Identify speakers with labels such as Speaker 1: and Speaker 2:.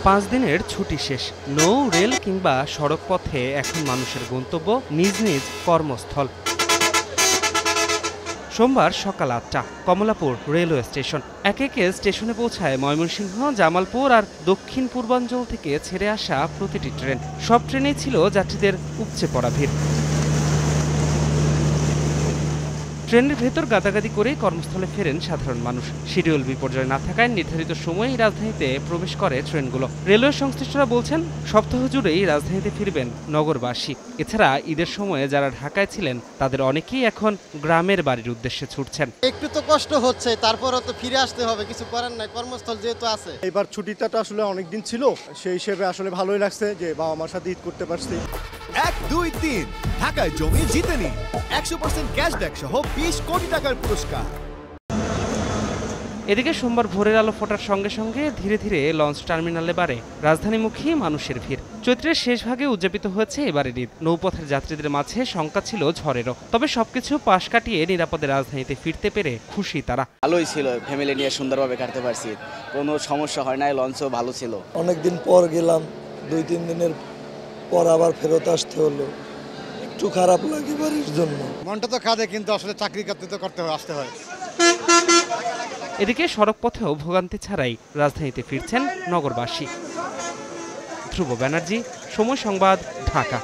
Speaker 1: পাঁচ দিনের ছুটি শেষ, নৌ, রেল কিংবা সড়ক পথে এখন মানুষের গন্তব্য নিজ নিজ কর্মস্থল। সোমবার সকাল ৮টা, কমলাপুর রেলওয়ে স্টেশন। একে একে স্টেশনে পৌঁছায় ময়মনসিংহ, জামালপুর আর দক্ষিণ পূর্বাঞ্চল থেকে ছেড়ে আসা প্রতিটি ট্রেন। সব ট্রেনেই ছিল যাত্রীদের উপচে পড়া ভিড়। ট্রেনের ভেতর গাদাগাদি করে কর্মস্থলে ফেরেন সাধারণ মানুষ। শিডিউল বিপর্যয় না থাকায় নির্ধারিত সময়েই রাজধানীতে প্রবেশ করে ট্রেনগুলো। রেলওয়ে সংশ্লিষ্টরা বলছেন, সপ্তাহ জুড়েই রাজধানীতে ফিরবেন নগরবাসী। এছাড়া ঈদের সময়ে যারা ঢাকায় ছিলেন তাদের অনেকেই এখন গ্রামের বাড়ির উদ্দেশ্যে ছুটছেন।
Speaker 2: একটু তো কষ্ট হচ্ছে, তারপরও তো ফিরে আসতে হবে, কিছু করার নাই, কর্মস্থল যেহেতু আছে।
Speaker 3: এবার ছুটিটা আসলে অনেকদিন ছিল, সেই হিসেবে আসলে ভালোই লাগছে যে বাবা মার সাথে ঈদ করতে পারছি।
Speaker 4: 1, 2, 3 ঢাকায় জমি জিতে নিন 100% ক্যাশব্যাক সহ 20 কোটি টাকার পুরস্কার।
Speaker 1: এদিকে সোমবার ভোরের আলো ফোটার সঙ্গে সঙ্গে ধীরে ধীরে লঞ্চ টার্মিনালে বাড়ে রাজধানীমুখী মানুষের ভিড়। চৈত্রের শেষ ভাগে উদযাপিত হয়েছে এবারের ঈদ। নৌপথের যাত্রীদের মাঝে শঙ্কা ছিল ঝড়েরও, তবে সবকিছু পাশ কাটিয়ে নিরাপদে রাজধানীতে ফিরতে পেরে খুশি তারা।
Speaker 5: ভালোই ছিল, ফ্যামিলি নিয়ে সুন্দরভাবে কাটতে পারছি, কোনো সমস্যা হয় নাই, লঞ্চও ভালো ছিল।
Speaker 6: অনেকদিন পর গেলাম, 2-3 দিনের পর আবার ফেরত আসতে হলো, একটু খারাপ লাগে বাড়ির জন্য।
Speaker 2: মনটা তো কাঁদে, কিন্তু আসলে চাকরি করতে আসতে হয়।
Speaker 1: এদিকে সড়ক পথেও ভোগান্তি ছাড়াই রাজধানীতে ফিরছেন নগরবাসী। ধ্রুব ব্যানার্জি, সময় সংবাদ, ঢাকা।